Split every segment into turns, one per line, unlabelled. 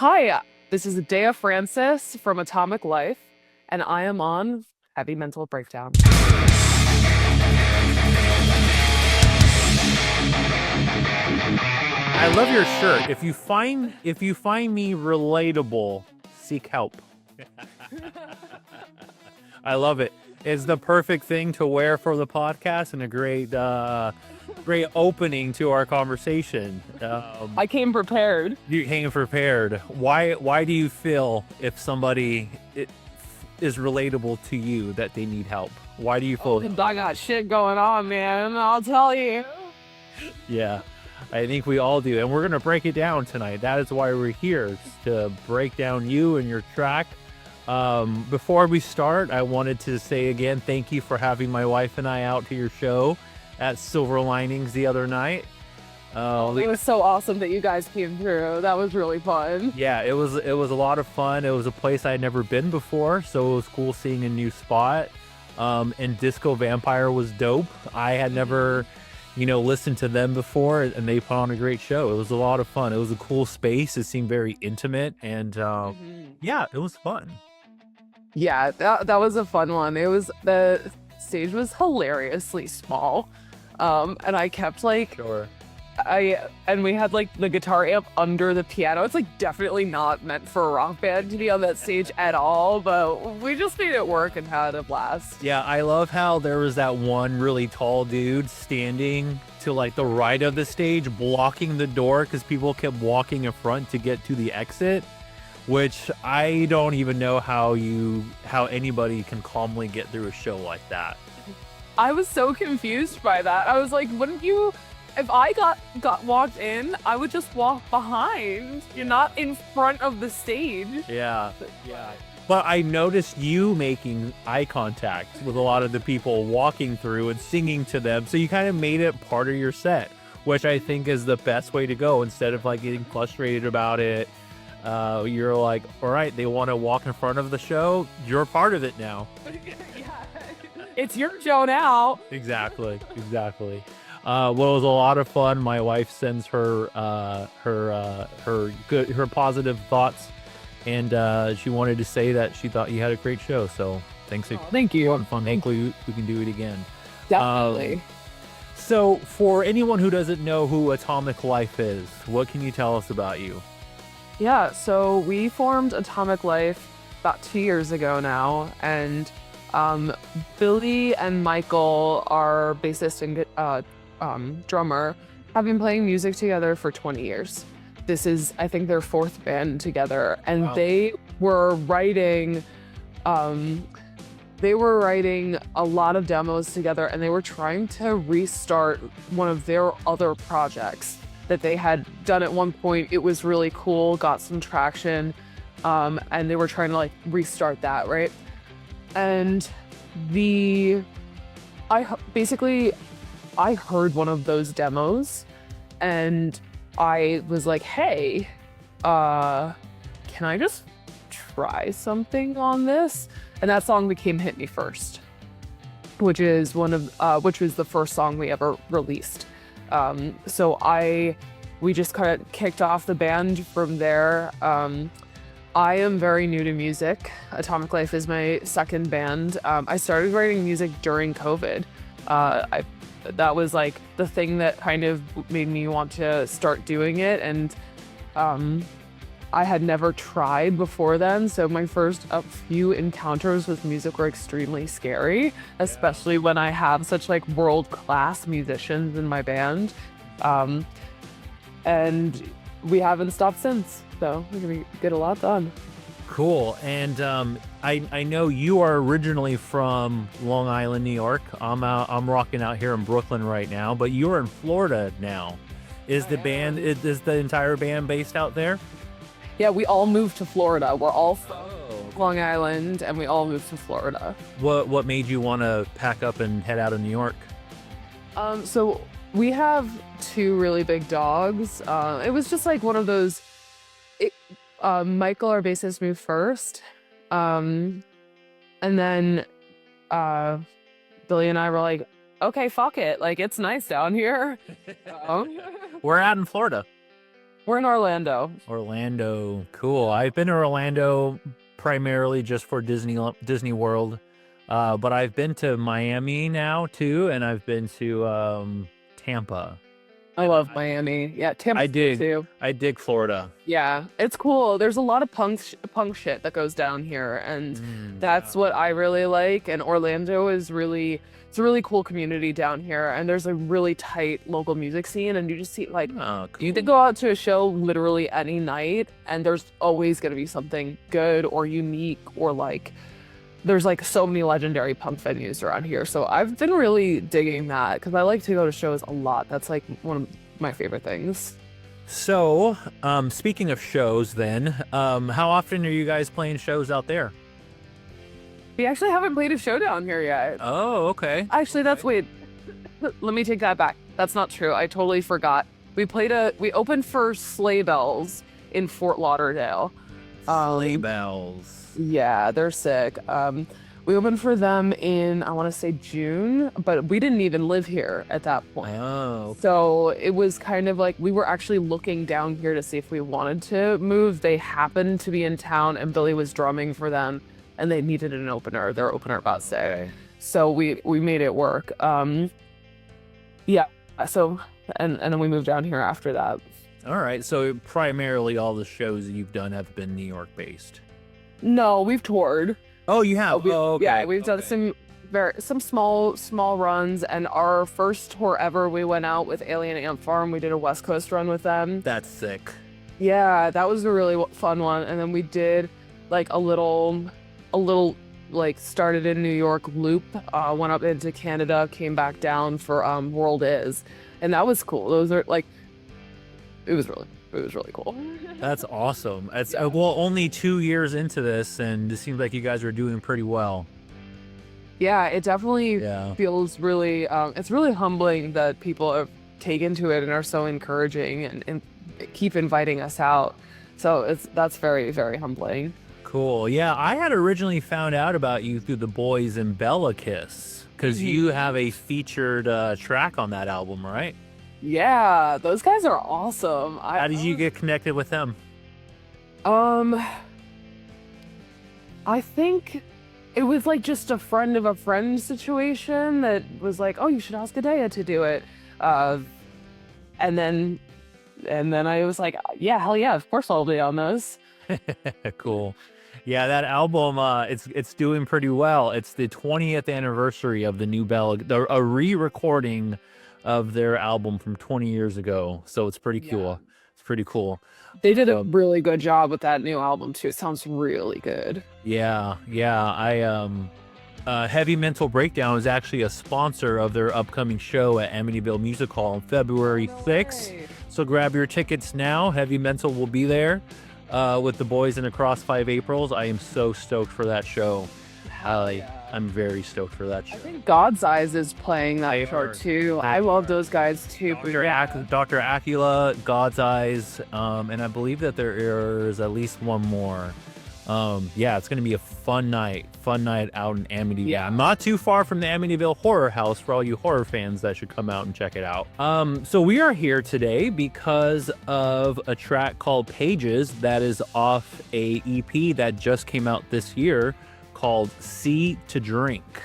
Hi, this is Adea Francis from Atomic Life, and I am on Heavy Mental Breakdown.
I love your shirt. If you find me relatable, seek help. I love it. It's the perfect thing to wear for the podcast and a great opening to our conversation.
I came prepared.
You came prepared. Why do you feel if somebody is relatable to you that they need help? Why do you feel?
I got shit going on, man. I'll tell you.
Yeah, I think we all do, and we're gonna break it down tonight. That is why we're here, to break down you and your track. Before we start, I wanted to say again, thank you for having my wife and I out to your show at Silver Linings the other night.
It was so awesome that you guys came through. That was really fun.
Yeah, it was a lot of fun. It was a place I had never been before, so it was cool seeing a new spot. And Disco Vampire was dope. I had never, listened to them before, and they put on a great show. It was a lot of fun. It was a cool space. It seemed very intimate, and yeah, it was fun.
Yeah, that was a fun one. The stage was hilariously small. And I kept
Sure.
and we had the guitar amp under the piano. It's definitely not meant for a rock band to be on that stage at all, but we just made it work and had a blast.
Yeah, I love how there was that one really tall dude standing to the right of the stage, blocking the door because people kept walking in front to get to the exit, which I don't even know how anybody can calmly get through a show like that.
I was so confused by that. I was like, wouldn't you, if I got walked in, I would just walk behind. You're not in front of the stage.
Yeah. But I noticed you making eye contact with a lot of the people walking through and singing to them. So you kind of made it part of your set, which I think is the best way to go. Instead of getting frustrated about it, you're like, all right, they want to walk in front of the show. You're part of it now.
It's your show now.
Exactly. Well, it was a lot of fun. My wife sends her positive thoughts, and she wanted to say that she thought you had a great show. So thanks.
Thank you.
Fun. Hopefully we can do it again.
Definitely.
So for anyone who doesn't know who Atomic Life is, what can you tell us about you?
Yeah, so we formed Atomic Life about 2 years ago now, and Billy and Michael, our bassist and drummer, have been playing music together for 20 years. This is, I think, their fourth band together, and
Wow.
They were writing a lot of demos together, and they were trying to restart one of their other projects that they had done at one point. It was really cool, got some traction, and they were trying to restart that, right? And I heard one of those demos, and I was like, hey, can I just try something on this? And that song became Hit Me First, which was the first song we ever released. We just kind of kicked off the band from there. I am very new to music. Atomic Life is my second band. I started writing music during COVID. That was the thing that kind of made me want to start doing it. And I had never tried before then. So my first few encounters with music were extremely scary, especially when I have such world-class musicians in my band. And we haven't stopped since. So we're gonna get a lot done.
Cool. And I know you are originally from Long Island, New York. I'm rocking out here in Brooklyn right now, but you're in Florida now. Is the entire band based out there?
Yeah, we all moved to Florida. We're all from Long Island, and we all moved to Florida.
What made you want to pack up and head out of New York?
So we have two really big dogs. It was just one of those. Michael, our bassist, moved first, and then Billy and I were like, "Okay, fuck it. It's nice down here."
We're out in Florida.
We're in Orlando.
Orlando, cool. I've been to Orlando primarily just for Disney World, but I've been to Miami now too, and I've been to Tampa.
I love Miami. Yeah, Tampa too.
I dig Florida.
Yeah, it's cool. There's a lot of punk shit that goes down here, and that's what I really like. And Orlando is it's a really cool community down here, and there's a really tight local music scene, and you just see like you could go out to a show literally any night, and there's always gonna be something good or unique, or like there's like so many legendary punk venues around here. So I've been really digging that because I like to go to shows a lot. That's like one of my favorite things.
So, speaking of shows then, how often are you guys playing shows out there?
We actually haven't played a show down here yet.
Oh, okay.
Actually, wait, let me take that back. That's not true. I totally forgot. We opened for Sleigh Bells in Fort Lauderdale.
Sleigh Bells.
Yeah, they're sick. We opened for them in, I want to say June, but we didn't even live here at that point.
Oh.
So it was kind of like we were actually looking down here to see if we wanted to move. They happened to be in town, and Billy was drumming for them, and they needed an opener. Their opener about say. So we made it work. Yeah. So and then we moved down here after that.
All right. So primarily all the shows that you've done have been New York based.
No, we've toured.
Oh, you have? Okay.
Yeah, we've done some small runs, and our first tour ever, we went out with Alien Ant Farm. We did a West Coast run with them.
That's sick.
Yeah, that was a really fun one. And then we did like a little like started in New York loop, went up into Canada, came back down for World Is, and that was cool. Those are like, it was really cool.
That's awesome. It's well, only 2 years into this, and it seems like you guys are doing pretty well.
Yeah, it definitely feels really, it's really humbling that people have taken to it and are so encouraging and keep inviting us out. So that's very, very humbling.
Cool. Yeah, I had originally found out about you through The Boys and Bella Kiss, because you have a featured track on that album, right?
Yeah, those guys are awesome.
How did you get connected with them?
I think it was like just a friend of a friend situation that was like, oh, you should ask Adea to do it. And then I was like, yeah, hell yeah, of course I'll be on those.
Cool. Yeah, that album, it's doing pretty well. It's the 20th anniversary of the new Bella, a re-recording of their album from 20 years ago. So it's pretty cool. It's pretty cool.
They did a really good job with that new album too. It sounds really good.
Yeah. Heavy Mental Breakdown is actually a sponsor of their upcoming show at Amityville Music Hall on February 6th. So grab your tickets now. Heavy Mental will be there with the boys in Across 5 Aprils. I am so stoked for that show. I'm very stoked for that show.
I think God's Eyes is playing that show too. I love those guys too.
Dr. Acula, God's Eyes, and I believe that there is at least one more. Yeah, it's gonna be a fun night out in Amityville. Yeah. I'm not too far from the Amityville Horror House for all you horror fans that should come out and check it out. So we are here today because of a track called Pages that is off a EP that just came out this year called Sea to Drink.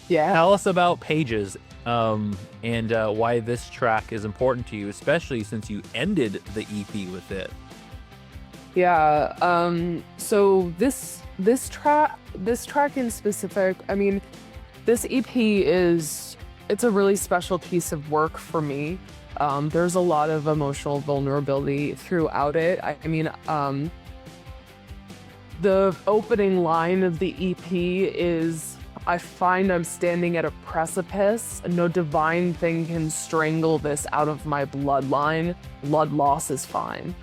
Yeah.
Tell us about Pages and why this track is important to you, especially since you ended the EP with it.
Yeah, so this track in specific, I mean, this EP it's a really special piece of work for me. There's a lot of emotional vulnerability throughout it. I mean, the opening line of the EP is, I find I'm standing at a precipice. No divine thing can strangle this out of my bloodline. Blood loss is fine.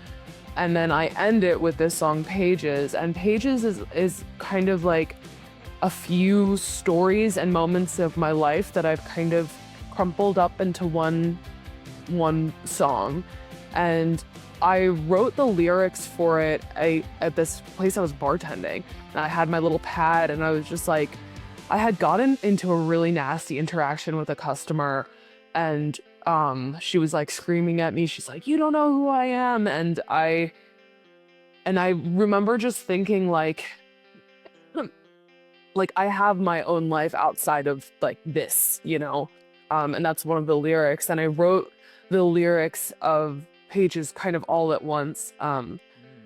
And then I end it with this song, Pages. And Pages is kind of like a few stories and moments of my life that I've kind of crumpled up into one song. And I wrote the lyrics for it at this place I was bartending. And I had my little pad, and I was just like, I had gotten into a really nasty interaction with a customer, and she was like screaming at me. She's like, "You don't know who I am." And I remember just thinking like I have my own life outside of like this, you know? And that's one of the lyrics. And I wrote the lyrics of pages kind of all at once.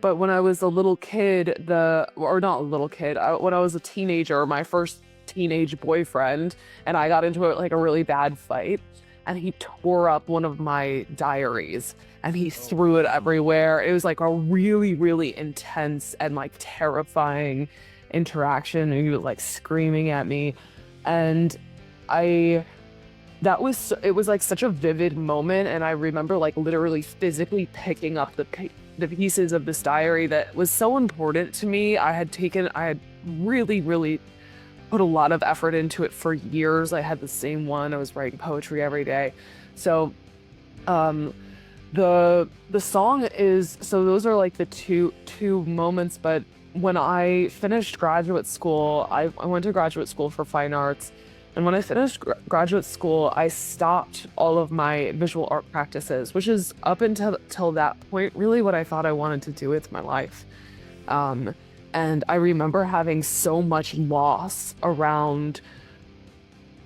But when I was a little kid, or not a little kid, when I was a teenager, my first teenage boyfriend, and I got into like a really bad fight, and he tore up one of my diaries and he threw it everywhere. It was like a really, really intense and like terrifying interaction. And he was like screaming at me. And it was like such a vivid moment. And I remember like literally physically picking up the pieces of this diary that was so important to me. I had really, really put a lot of effort into it for years. I had the same one. I was writing poetry every day. So, the song is, so those are like the two moments. But when I finished graduate school, I went to graduate school for fine arts. And when I finished graduate school, I stopped all of my visual art practices, which is up until that point, really what I thought I wanted to do with my life. And I remember having so much loss around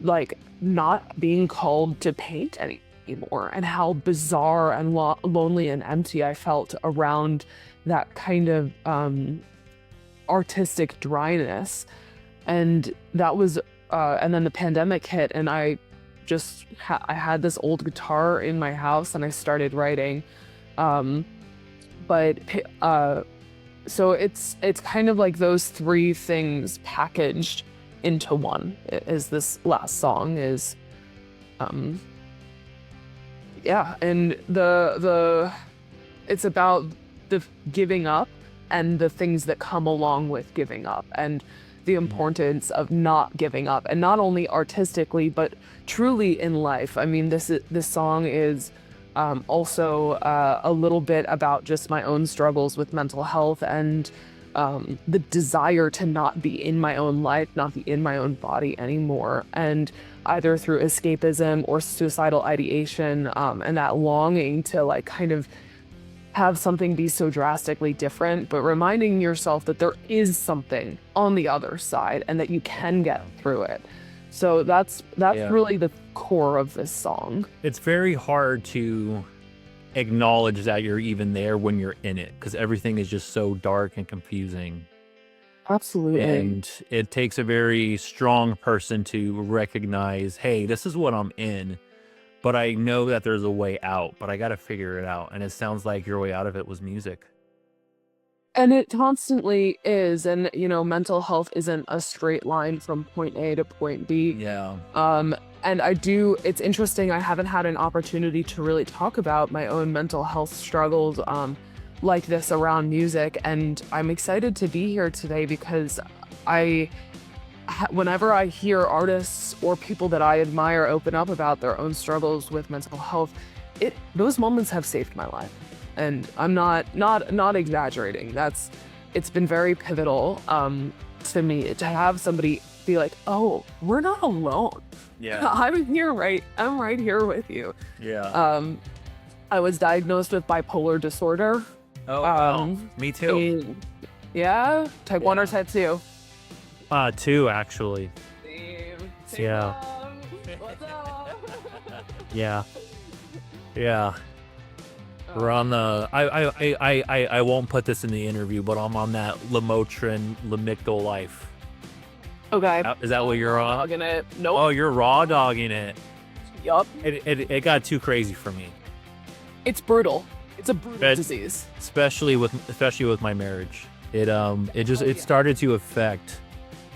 like not being called to paint anymore, and how bizarre and lonely and empty I felt around that kind of artistic dryness. And that was and then the pandemic hit, and I just I had this old guitar in my house and I started writing. So it's kind of like those three things packaged into one. Is this last song is, yeah, and it's about the giving up and the things that come along with giving up, and the importance of not giving up, and not only artistically but truly in life. I mean, this song is also a little bit about just my own struggles with mental health, and the desire to not be in my own life, not be in my own body anymore, and either through escapism or suicidal ideation, and that longing to like kind of have something be so drastically different, but reminding yourself that there is something on the other side and that you can get through it. So that's really the core of this song.
It's very hard to acknowledge that you're even there when you're in it, because everything is just so dark and confusing.
Absolutely.
And it takes a very strong person to recognize, hey, this is what I'm in, but I know that there's a way out, but I got to figure it out. And it sounds like your way out of it was music.
And it constantly is. And, you know, mental health isn't a straight line from point A to point B.
Yeah.
And it's interesting, I haven't had an opportunity to really talk about my own mental health struggles like this around music. And I'm excited to be here today because whenever I hear artists or people that I admire open up about their own struggles with mental health, those moments have saved my life. And I'm not exaggerating. It's been very pivotal to me to have somebody be like, "Oh, we're not alone.
Yeah,
I'm right here with you."
Yeah.
I was diagnosed with bipolar disorder.
Oh, me too.
Type 1 or type 2?
2 actually.
Same.
Yeah.
What's up?
Yeah. We're on the. I won't put this in the interview, but I'm on that Lamotrin Lamictal Life.
Okay.
Is that what you're on?
Dogging it. Nope.
Oh, you're raw dogging it.
Yup.
It got too crazy for me.
It's brutal. It's a brutal disease.
Especially with my marriage. It started to affect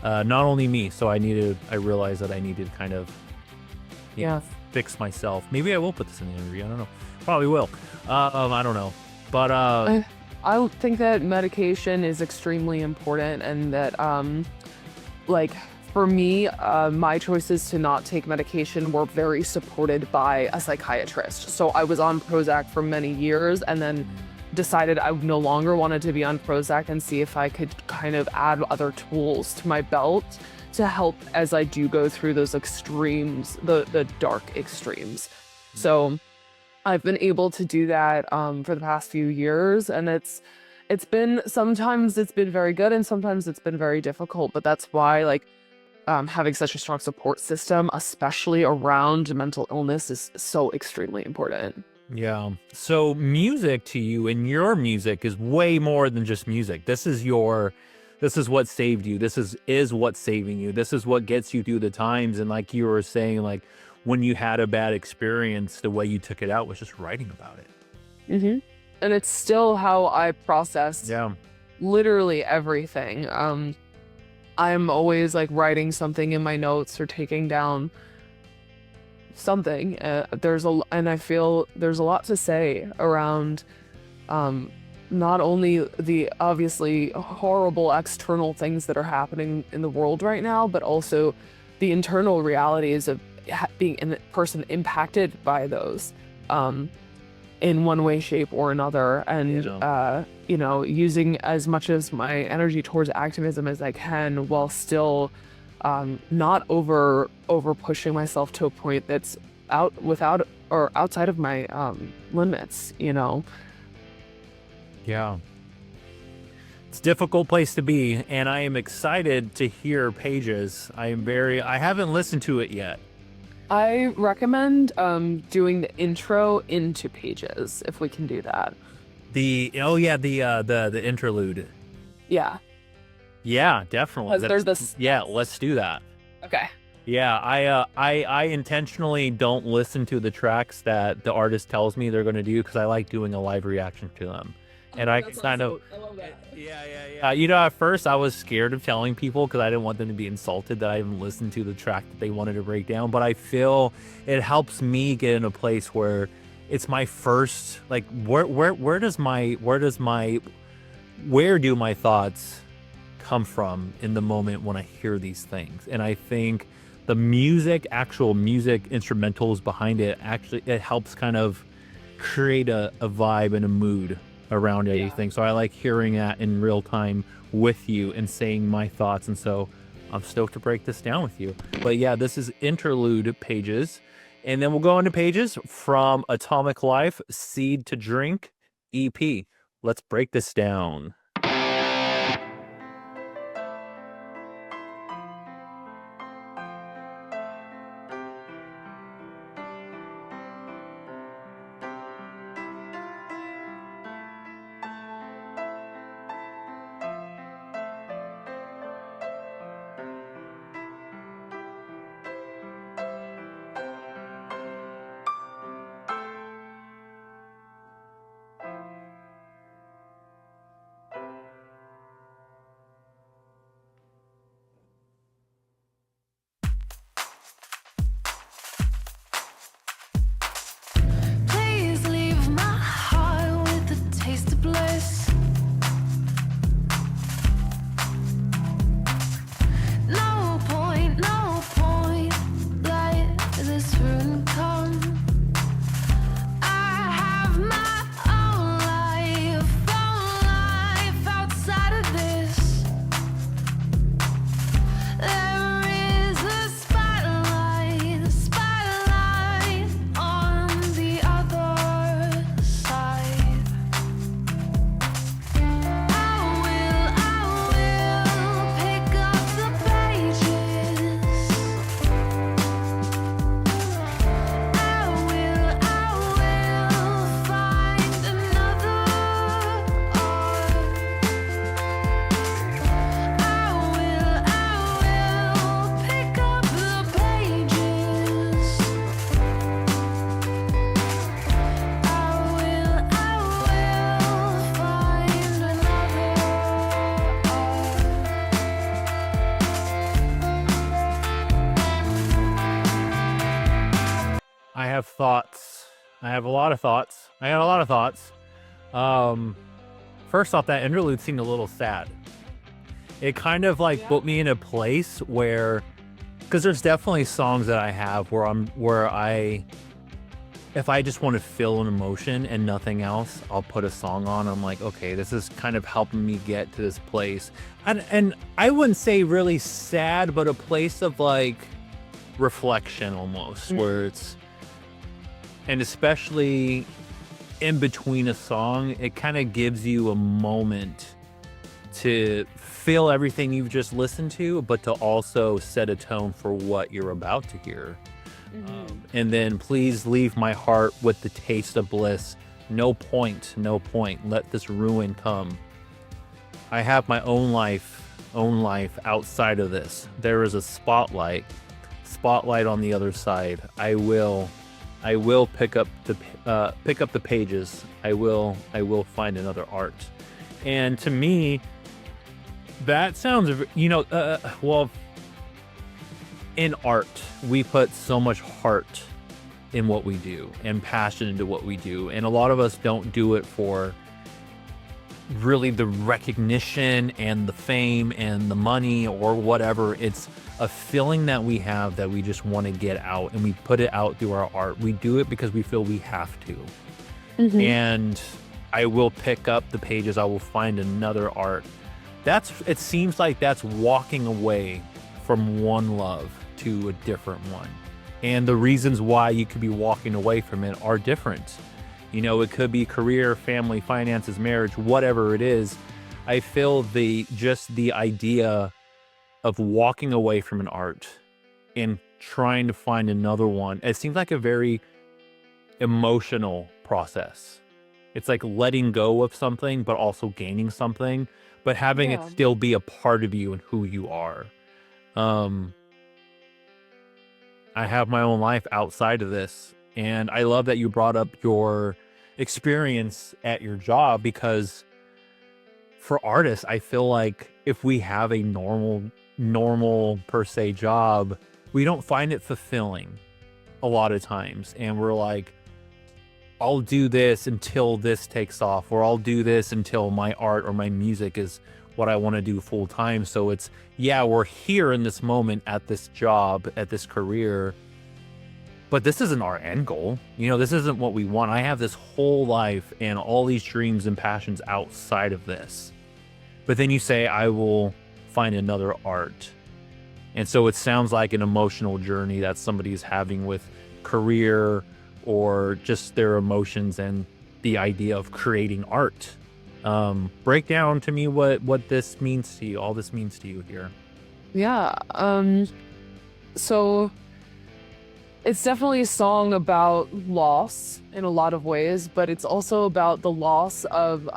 not only me. So I realized that I needed to kind of fix myself. Maybe I will put this in the interview. I don't know. Probably will. I don't know. But
I think that medication is extremely important, and that like for me, my choices to not take medication were very supported by a psychiatrist. So I was on Prozac for many years, and then decided I no longer wanted to be on Prozac, and see if I could kind of add other tools to my belt to help as I do go through those extremes, the dark extremes. So I've been able to do that for the past few years, and it's been, sometimes it's been very good and sometimes it's been very difficult, but that's why like having such a strong support system, especially around mental illness, is so extremely important.
Yeah. So music to you, and your music is way more than just music. This is what saved you. This is what's saving you. This is what gets you through the times. And like you were saying, like when you had a bad experience, the way you took it out was just writing about it.
And it's still how I process
Yeah.
literally everything. I'm always like writing something in my notes or taking down something. And I feel there's a lot to say around not only the obviously horrible external things that are happening in the world right now, but also the internal realities of being a person impacted by those in one way, shape, or another. And you know, using as much as my energy towards activism as I can, while still not over pushing myself to a point that's outside of my limits, you know.
Yeah. It's a difficult place to be, and I am excited to hear Pages. I haven't listened to it yet.
I recommend doing the intro into Pages, if we can do that.
The interlude.
Yeah.
Yeah, definitely.
There's this.
Yeah, let's do that.
Okay.
Yeah, I intentionally don't listen to the tracks that the artist tells me they're going to do, because I like doing a live reaction to them. And I kind of,
I love that.
yeah. You know, at first I was scared of telling people because I didn't want them to be insulted that I didn't listen to the track that they wanted to break down. But I feel it helps me get in a place where it's my first, like, where do my thoughts come from in the moment when I hear these things? And I think the actual music instrumentals behind it, actually, it helps kind of create a vibe and a mood around everything. Yeah. So I like hearing that in real time with you and saying my thoughts. And so I'm stoked to break this down with you. But yeah, this is interlude Pages. And then we'll go into Pages from Atomic Life, Seed to Drink EP. Let's break this down. I have thoughts. I have a lot of thoughts. I got a lot of thoughts. First off, that interlude seemed a little sad. It kind of like put me in a place where, because there's definitely songs that I have where if I just want to feel an emotion and nothing else, I'll put a song on. I'm like, okay, this is kind of helping me get to this place. And I wouldn't say really sad, but a place of like reflection almost, where it's, And especially in between a song, it kind of gives you a moment to feel everything you've just listened to, but to also set a tone for what you're about to hear. And then please leave my heart with the taste of bliss. No point, no point. Let this ruin come. I have my own life outside of this. There is a spotlight on the other side. I will pick up the pages. I will find another art. And to me, that sounds, well, in art, we put so much heart in what we do and passion into what we do. And a lot of us don't do it for really the recognition and the fame and the money or whatever. It's a feeling that we have that we just want to get out, and we put it out through our art. We do it because we feel we have to. And I will pick up the pages. I will find another art. It seems like that's walking away from one love to a different one. And the reasons why you could be walking away from it are different. It could be career, family, finances, marriage, whatever it is. I feel the idea of walking away from an art and trying to find another one, it seems like a very emotional process. It's like letting go of something, but also gaining something, but having it still be a part of you and who you are. I have my own life outside of this. And I love that you brought up your experience at your job, because for artists, I feel like if we have a normal per se job, we don't find it fulfilling a lot of times. And we're like, I'll do this until this takes off, or I'll do this until my art or my music is what I want to do full time. So it's, we're here in this moment at this job, at this career, but this isn't our end goal. This isn't what we want. I have this whole life and all these dreams and passions outside of this. But then you say, I will find another art. And so it sounds like an emotional journey that somebody's having with career or just their emotions and the idea of creating art. Break down to me what this means to you, all this means to you here.
Yeah. So it's definitely a song about loss in a lot of ways, but it's also about the loss of,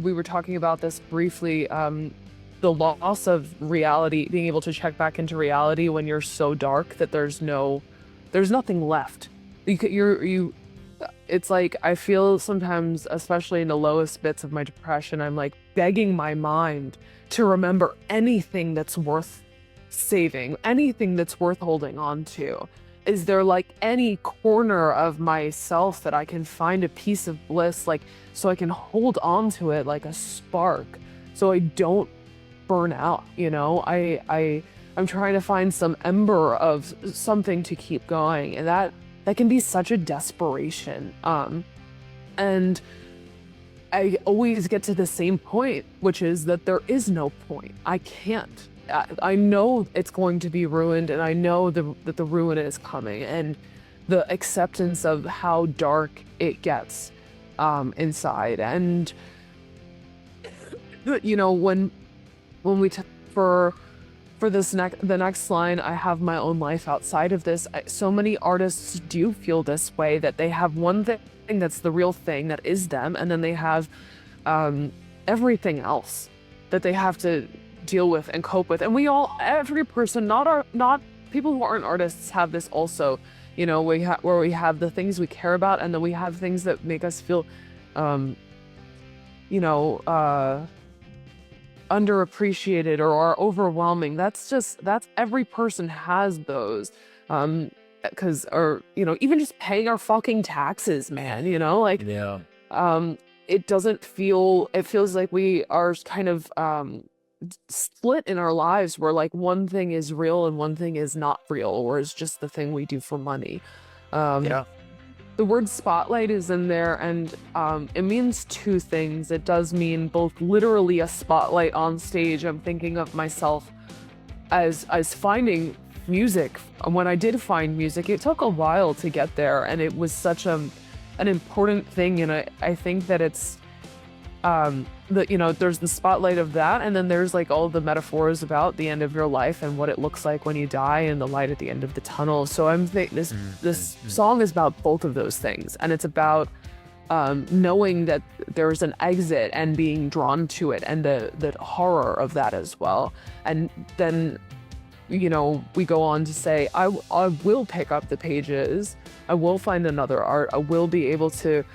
we were talking about this briefly, the loss of reality, being able to check back into reality when you're so dark that there's nothing left. It's like, I feel sometimes, especially in the lowest bits of my depression, I'm like begging my mind to remember anything that's worth saving, anything that's worth holding on to. Is there like any corner of myself that I can find a piece of bliss, like, so I can hold on to it like a spark, so I don't burn out, I'm trying to find some ember of something to keep going, and that can be such a desperation. And I always get to the same point, which is that there is no point. I can't. I know it's going to be ruined, and I know that the ruin is coming, and the acceptance of how dark it gets inside. And when we for the next line, I have my own life outside of this. So many artists do feel this way, that they have one thing that's the real thing that is them, and then they have everything else that they have to deal with and cope with. And every person, not people who aren't artists, have this also. Where we have the things we care about, and then we have things that make us feel underappreciated or are overwhelming. That's every person has those. Because even just paying our fucking taxes, man, it feels like we are kind of split in our lives, where like one thing is real and one thing is not real, or is just the thing we do for money. The word spotlight is in there, and it means two things. It does mean both literally a spotlight on stage. I'm thinking of myself as finding music. When I did find music, it took a while to get there, and it was such an important thing. And I think that it's there's the spotlight of that, and then there's like all the metaphors about the end of your life and what it looks like when you die and the light at the end of the tunnel. So this song is about both of those things, and it's about knowing that there's an exit and being drawn to it, and the horror of that as well. And then we go on to say, I will pick up the pages, I will find another art, I will be able to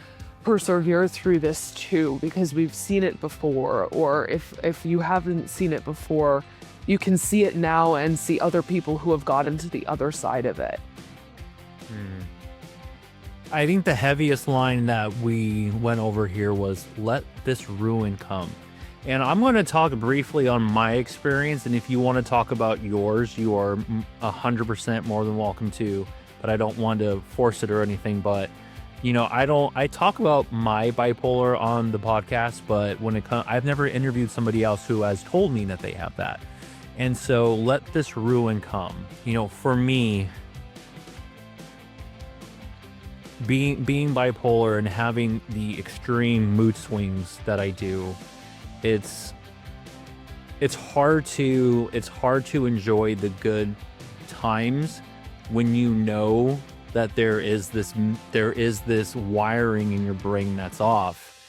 persevere through this too, because we've seen it before. Or if you haven't seen it before, you can see it now and see other people who have gotten to the other side of it.
I think the heaviest line that we went over here was, let this ruin come. And I'm going to talk briefly on my experience, and if you want to talk about yours, you are 100% more than welcome to, but I don't want to force it or anything. But I talk about my bipolar on the podcast, but when it comes, I've never interviewed somebody else who has told me that they have that. And so let this ruin come. For me, being bipolar and having the extreme mood swings that I do, it's hard to enjoy the good times when you know that there is this wiring in your brain that's off,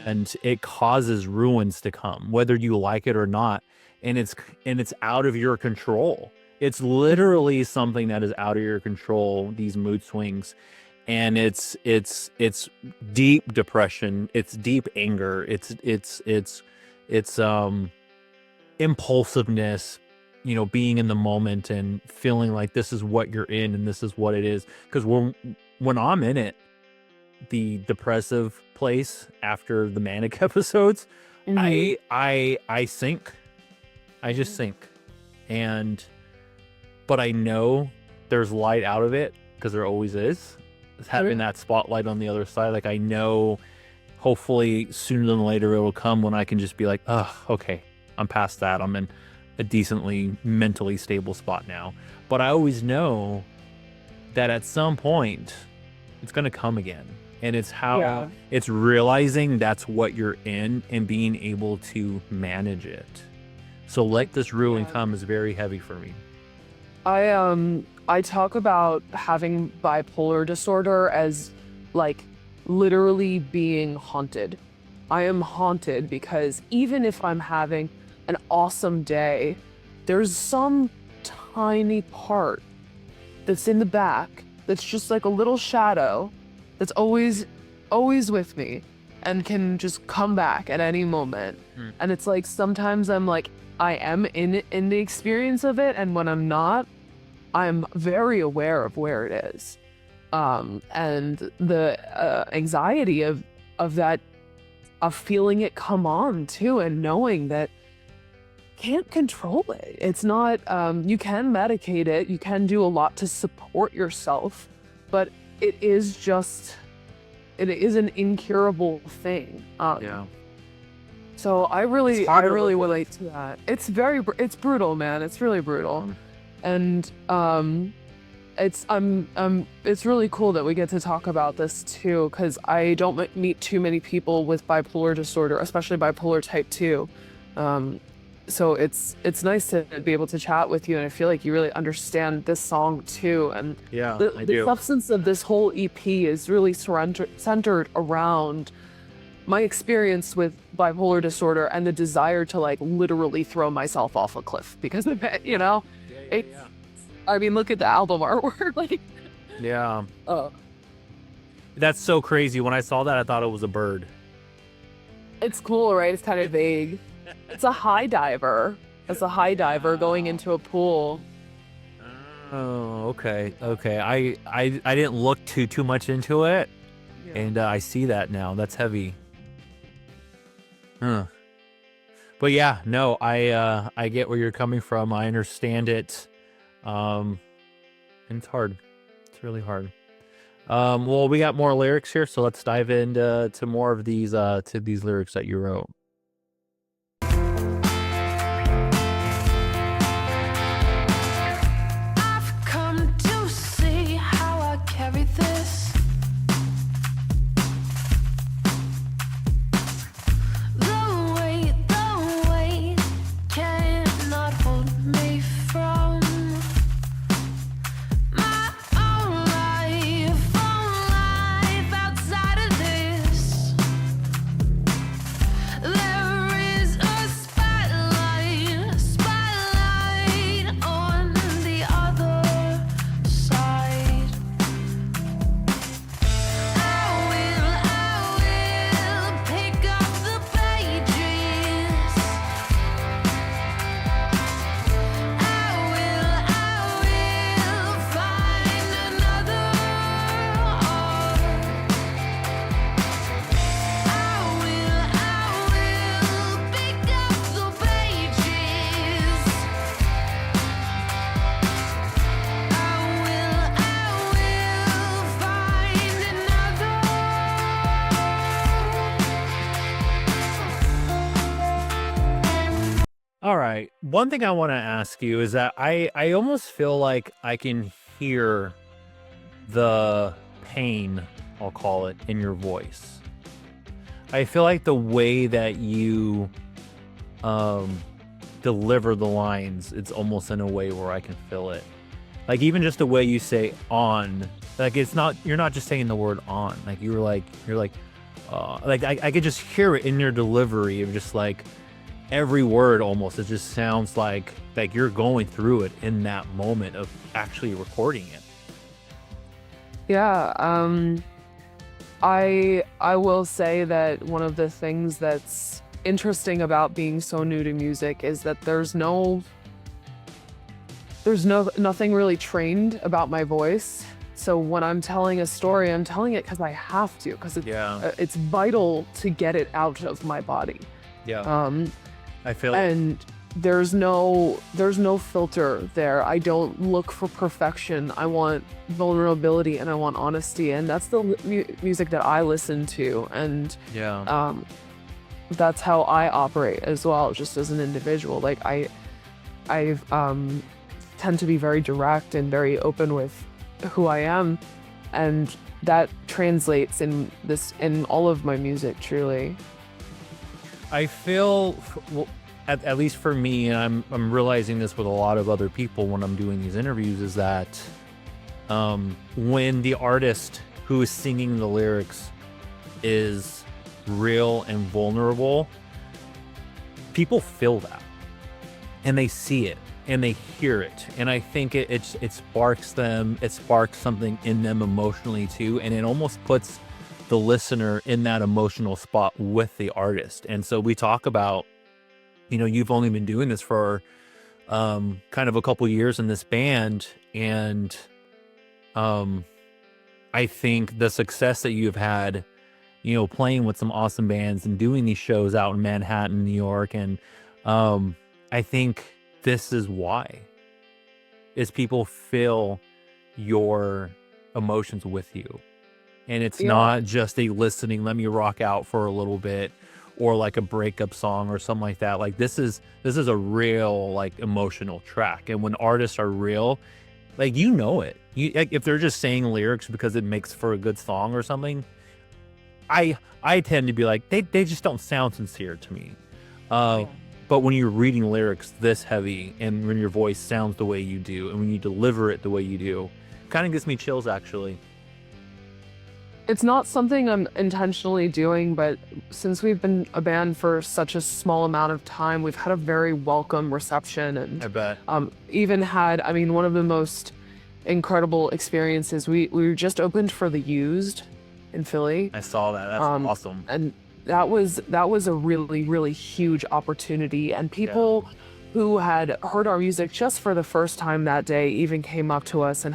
and it causes ruins to come, whether you like it or not. And it's out of your control. It's literally something that is out of your control, these mood swings. And it's deep depression, it's deep anger, it's impulsiveness, being in the moment and feeling like this is what you're in and this is what it is. Because when I'm in it, the depressive place after the manic episodes, I sink. I just sink. But I know there's light out of it, because there always is. Having that spotlight on the other side, like I know hopefully sooner than later it'll come when I can just be like, oh, okay, I'm past that. I'm in a decently mentally stable spot now. But I always know that at some point it's going to come again. And it's it's realizing that's what you're in and being able to manage it. So let this ruin come is very heavy for me.
I talk about having bipolar disorder as like literally being haunted. I am haunted because even if I'm having an awesome day, there's some tiny part that's in the back that's just like a little shadow that's always with me and can just come back at any moment. And it's like sometimes I'm like, I am in the experience of it, and when I'm not, I'm very aware of where it is. And the anxiety of that, of feeling it come on too, and knowing that can't control it. It's not, you can medicate it, you can do a lot to support yourself, but it is an incurable thing. So I really relate to that. It's brutal, man. It's really brutal. And it's really cool that we get to talk about this too, because I don't meet too many people with bipolar disorder, especially bipolar type 2. So it's nice to be able to chat with you, and I feel like you really understand this song too. And the substance of this whole EP is really centered around my experience with bipolar disorder and the desire to like literally throw myself off a cliff because of it, I mean, look at the album artwork. Like,
that's so crazy. When I saw that, I thought it was a bird.
It's cool, right? It's kind of vague. It's a high diver. It's a high diver going into a pool.
Oh, okay. I didn't look too much into it, and I see that now. That's heavy. But yeah, no, I get where you're coming from. I understand it. And it's hard. It's really hard. Well, we got more lyrics here, so let's dive into more of these lyrics that you wrote. All right. One thing I want to ask you is that I almost feel like I can hear the pain, I'll call it, in your voice. I feel like the way that you um deliver the lines, it's almost in a way where I can feel it. Like even just the way you say on, like it's not, you're not just saying the word on. Like I could just hear it in your delivery of just like every word almost. It just sounds like you're going through it in that moment of actually recording it.
Yeah, I will say that one of the things that's interesting about being so new to music is that nothing really trained about my voice. So when I'm telling a story, I'm telling it because I have to, because
Yeah.
it's vital to get it out of my body.
Yeah.
Um,
I feel
and there's no filter there. I don't look for perfection. I want vulnerability and I want honesty, and that's the music that I listen to, and
yeah.
that's how I operate as well, just as an individual. Like I tend to be very direct and very open with who I am, and that translates in all of my music, truly.
I feel, well, at least for me, and I'm realizing this with a lot of other people when I'm doing these interviews, is that when the artist who is singing the lyrics is real and vulnerable, people feel that, and they see it, and they hear it, and I think it sparks something in them emotionally too, and it almost puts the listener in that emotional spot with the artist. And so we talk about, you've only been doing this for kind of a couple years in this band, and I think the success that you've had, playing with some awesome bands and doing these shows out in Manhattan, New York, and I think this is why, is people feel your emotions with you. And it's
Yeah.
not just a listening, let me rock out for a little bit, or like a breakup song or something like that. Like this is a real, like, emotional track. And when artists are real, like, it. Like, if they're just saying lyrics because it makes for a good song or something, I tend to be like, they just don't sound sincere to me. But when you're reading lyrics this heavy, and when your voice sounds the way you do, and when you deliver it the way you do, kind of gives me chills, actually.
It's not something I'm intentionally doing, but since we've been a band for such a small amount of time, we've had a very welcome reception, and
I bet.
even had, I mean, one of the most incredible experiences. We were just opened for The Used in Philly.
I saw that. That's awesome.
And that was a really, really huge opportunity. And people who had heard our music just for the first time that day even came up to us and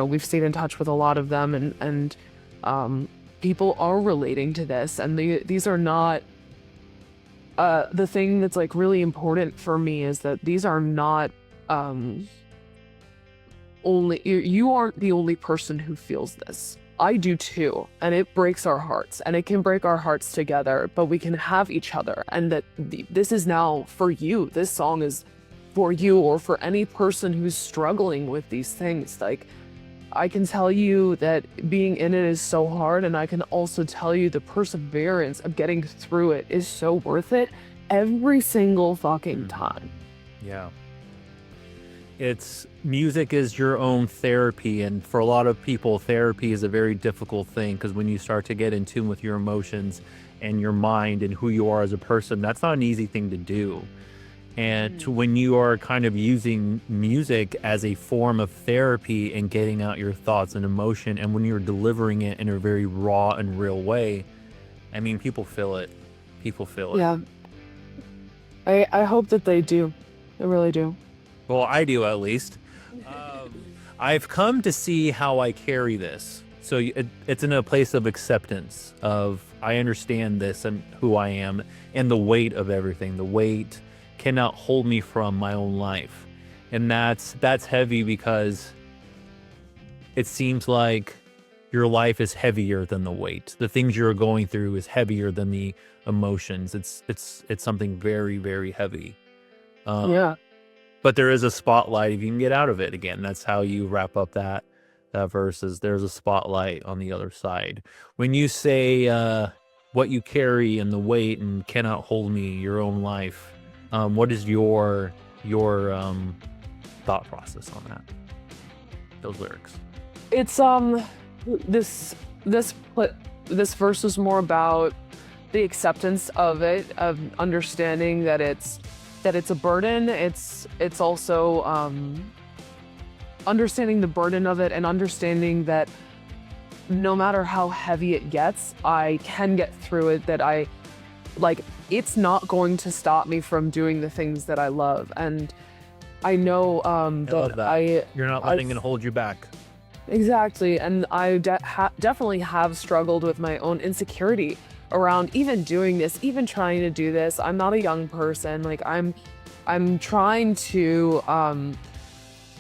we've stayed in touch with a lot of them, and people are relating to this, and these are not the thing that's like really important for me is that these are not you aren't the only person who feels this. I do too, and it breaks our hearts, and it can break our hearts together, but we can have each other, and that this is now for you. This song is for you, or for any person who's struggling with these things. Like, I can tell you that being in it is so hard, and I can also tell you the perseverance of getting through it is so worth it every single fucking time.
Yeah. Music is your own therapy, and for a lot of people, therapy is a very difficult thing, because when you start to get in tune with your emotions and your mind and who you are as a person, that's not an easy thing to do. And when you are kind of using music as a form of therapy and getting out your thoughts and emotion, and when you're delivering it in a very raw and real way, I mean, people feel it. People feel it.
Yeah. I hope that they do. I really do.
Well, I do, at least. I've come to see how I carry this. So it's in a place of acceptance of, I understand this and who I am, and the weight of everything. The weight cannot hold me from my own life. And that's heavy, because it seems like your life is heavier than the weight. The things you're going through is heavier than the emotions. It's something very, very heavy.
Yeah.
But there is a spotlight if you can get out of it. Again, that's how you wrap up that verse is there's a spotlight on the other side. When you say what you carry and the weight and cannot hold me, your own life, what is your thought process on that? Those lyrics.
It's this verse is more about the acceptance of it, of understanding that it's a burden. It's also understanding the burden of it and understanding that no matter how heavy it gets, I can get through it, that it's not going to stop me from doing the things that I love. And I know
you're not letting it hold you back.
Exactly. And I definitely have struggled with my own insecurity around even doing this, even trying to do this. I'm not a young person. Like I'm trying to, I'm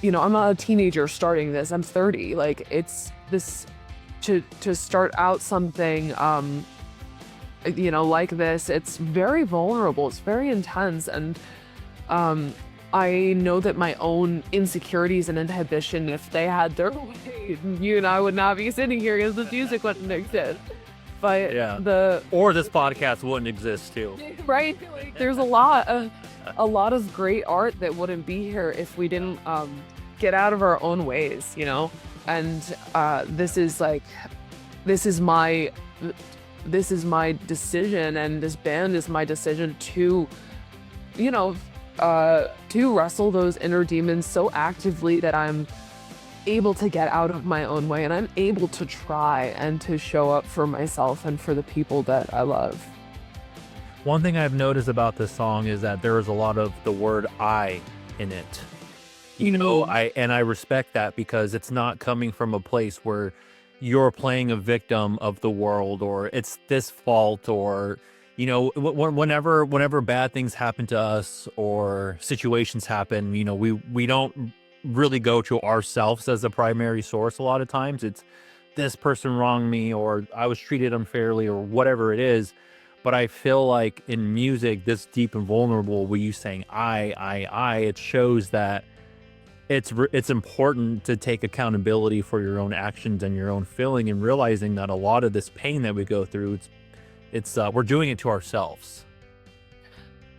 not a teenager starting this. I'm 30. Like it's this to start out something, like this. It's very vulnerable. It's very intense. And, I know that my own insecurities and inhibition, if they had their way, you and I would not be sitting here because the music wouldn't exist. But
or this podcast wouldn't exist too.
Right? Like, there's a lot of great art that wouldn't be here if we didn't get out of our own ways, And this is my decision, and this band is my decision to, to wrestle those inner demons so actively that I'm able to get out of my own way and I'm able to try and to show up for myself and for the people that I love.
One thing I've noticed about this song is that there is a lot of the word I in it. I respect that because it's not coming from a place where you're playing a victim of the world or it's this fault or whenever bad things happen to us or situations happen, we don't really go to ourselves as a primary source. A lot of times it's this person wronged me or I was treated unfairly or whatever it is. But I feel like in music, this deep and vulnerable, where you saying I, it shows that it's important to take accountability for your own actions and your own feeling and realizing that a lot of this pain that we go through, it's we're doing it to ourselves.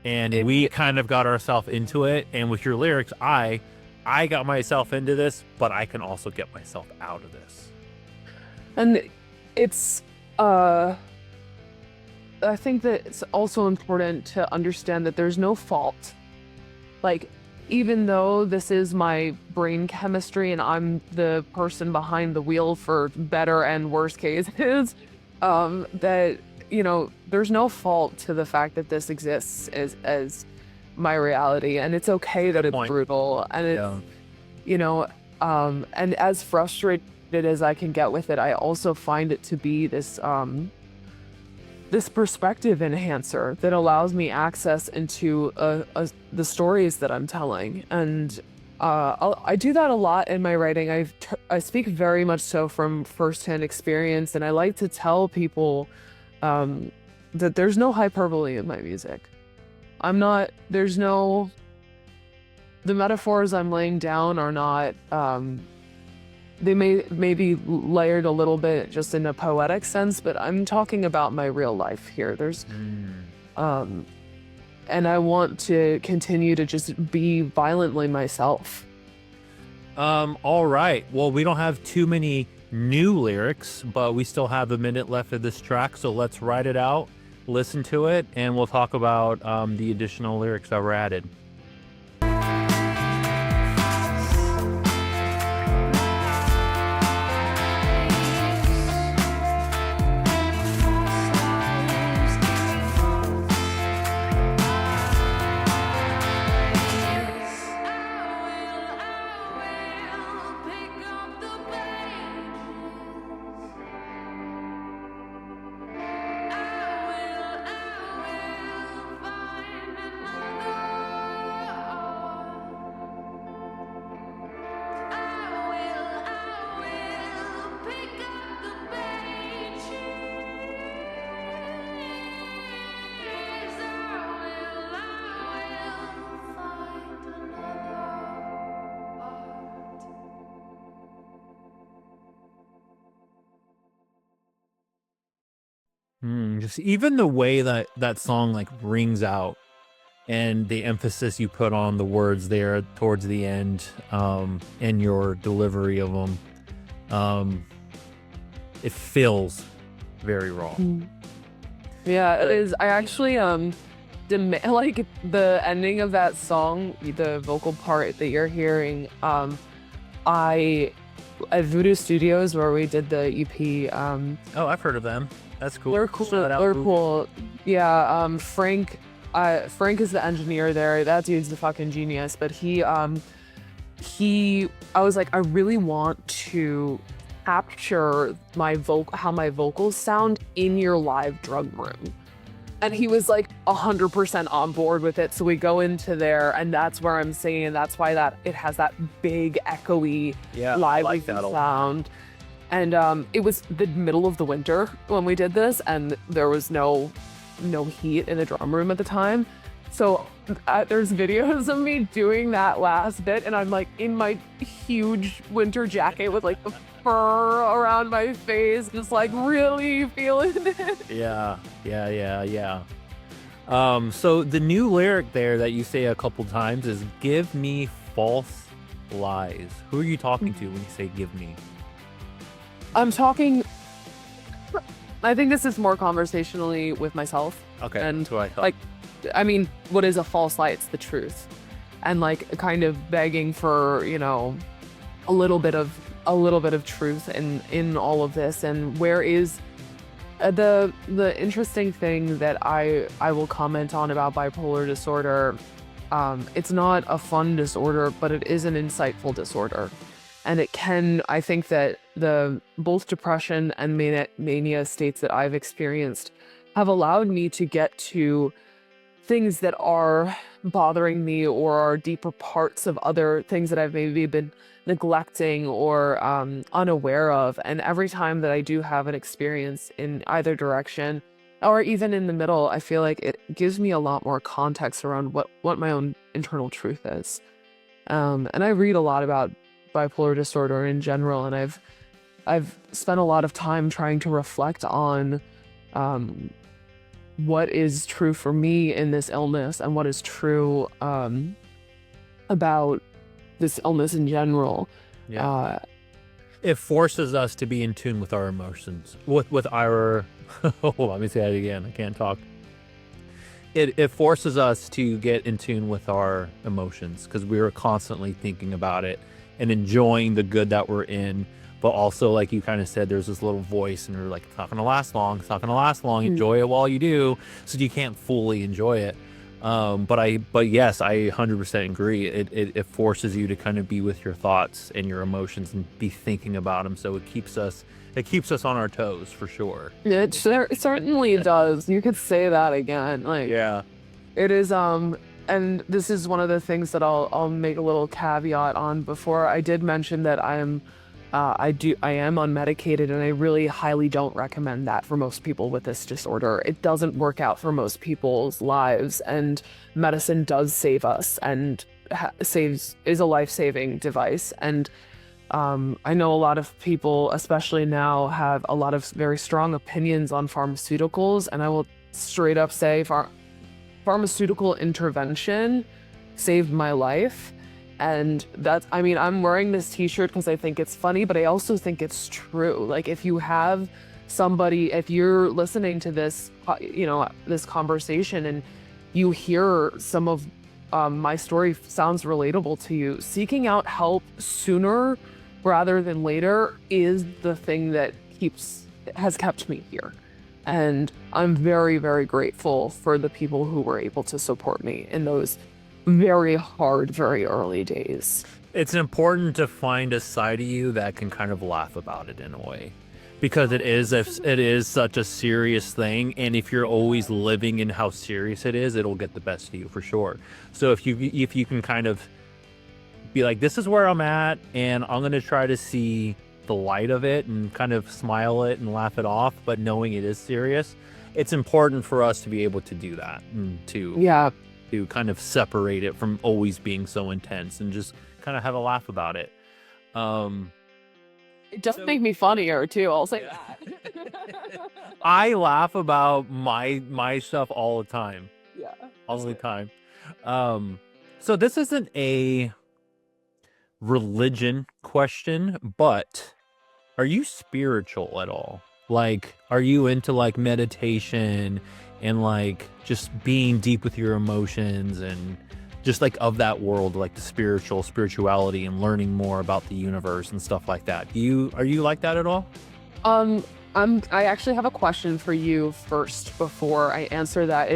And we kind of got ourselves into it. And with your lyrics, I got myself into this, but I can also get myself out of this.
And it's, I think that it's also important to understand that there's no fault. Like, even though this is my brain chemistry and I'm the person behind the wheel for better and worse cases, that, there's no fault to the fact that this exists as my reality. And it's okay that it's brutal. And it's, and as frustrated as I can get with it, I also find it to be this, this perspective enhancer that allows me access into the stories that I'm telling. And I do that a lot in my writing. I speak very much so from firsthand experience, and I like to tell people that there's no hyperbole in my music. The metaphors I'm laying down are not, they may be layered a little bit just in a poetic sense, but I'm talking about my real life here. And I want to continue to just be violently myself.
All right. Well, we don't have too many new lyrics, but we still have a minute left of this track. So let's write it out, listen to it, and we'll talk about the additional lyrics that were added. Just even the way that song like rings out, and the emphasis you put on the words there towards the end, and your delivery of them, it feels very raw.
Yeah, it is. I actually like the ending of that song, the vocal part that you're hearing. I at Voodoo Studios where we did the EP.
Oh, I've heard of them. That's cool.
They're cool. They're cool. Yeah. Frank. Frank is the engineer there. That dude's the fucking genius. But I was like, I really want to capture how my vocals sound in your live drum room. And he was like 100% on board with it. So we go into there, and that's where I'm singing. And that's why it has that big echoey lively sound. And it was the middle of the winter when we did this, and there was no heat in the drum room at the time. So there's videos of me doing that last bit, and I'm like in my huge winter jacket with like the fur around my face, just like really feeling it.
Yeah. So the new lyric there that you say a couple times is "Give me false lies." Who are you talking to when you say "give me"?
I'm talking. I think this is more conversationally with myself.
Okay.
And
that's what I thought.
like, I mean, what is a false lie? It's the truth, and like kind of begging for, you know, a little bit of truth in all of this. And where is the interesting thing that I will comment on about bipolar disorder? It's not a fun disorder, but it is an insightful disorder. And I think that both depression and mania states that I've experienced have allowed me to get to things that are bothering me, or are deeper parts of other things that I've maybe been neglecting or unaware of. And every time that I do have an experience in either direction, or even in the middle, I feel like it gives me a lot more context around what my own internal truth is. And I read a lot about bipolar disorder in general, and I've spent a lot of time trying to reflect on what is true for me in this illness, and what is true about this illness in general.
Yeah. It forces us to be in tune with our emotions, with our let me say that again, I can't talk. It forces us to get in tune with our emotions, because we are constantly thinking about it and enjoying the good that we're in. But also, like you kind of said, there's this little voice, and we're like, it's not gonna last long, enjoy it while you do, so you can't fully enjoy it. But yes, I 100% agree. It forces you to kind of be with your thoughts and your emotions and be thinking about them. So it keeps us on our toes for sure.
It certainly does. You could say that again. Like,
Yeah.
it is. And this is one of the things that I'll make a little caveat on. Before, I did mention that I am unmedicated, and I really highly don't recommend that for most people with this disorder. It doesn't work out for most people's lives, and medicine does save us, and is a life-saving device. And I know a lot of people, especially now, have a lot of very strong opinions on pharmaceuticals, and I will straight up say pharmaceutical intervention saved my life. And I'm wearing this t-shirt because I think it's funny, but I also think it's true. Like, if you're listening to this, this conversation, and you hear some of my story sounds relatable to you, seeking out help sooner rather than later is the thing that has kept me here. And I'm very, very grateful for the people who were able to support me in those very hard, very early days.
It's important to find a side of you that can kind of laugh about it in a way, because it is such a serious thing, and if you're always living in how serious it is, it'll get the best of you for sure. So if you can kind of be like, this is where I'm at, and I'm gonna try to see the light of it and kind of smile it and laugh it off, but knowing it is serious, it's important for us to be able to do that, and to kind of separate it from always being so intense and just kind of have a laugh about it.
It does make me funnier too. I'll say that.
I laugh about my stuff all the time.
Yeah.
All the time. So this isn't a religion question, but are you spiritual at all? Like, are you into like meditation and like just being deep with your emotions and just like of that world, like the spirituality and learning more about the universe and stuff like that? Are you like that at all?
Um, I actually have a question for you first before I answer that.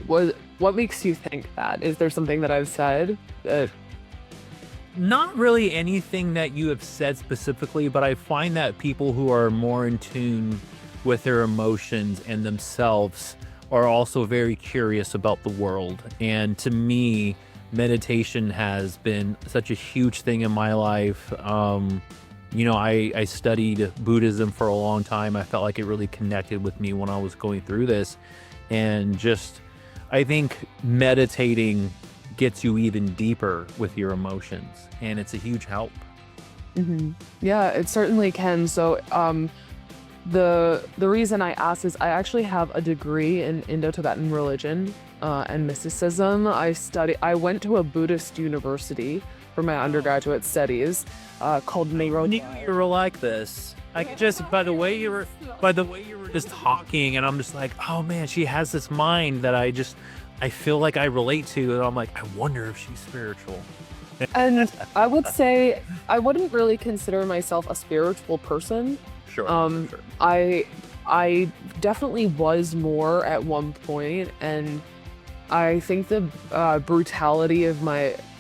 What makes you think that? Is there something that I've said that?
Not really anything that you have said specifically, but I find that people who are more in tune with their emotions and themselves are also very curious about the world. And to me, meditation has been such a huge thing in my life. I studied Buddhism for a long time. I felt like it really connected with me when I was going through this. And just, I think meditating gets you even deeper with your emotions, and it's a huge help.
Yeah, it certainly can. So, the reason I asked is I actually have a degree in Indo-Tibetan religion and mysticism. I went to a Buddhist university for my undergraduate studies called
I knew you were like this. I could just by the way you were just talking, and I'm just like, oh man, she has this mind that I feel like I relate to, and I'm like, I wonder if she's spiritual.
And I would say I wouldn't really consider myself a spiritual person.
Sure. Sure.
I definitely was more at one point, and I think the brutality of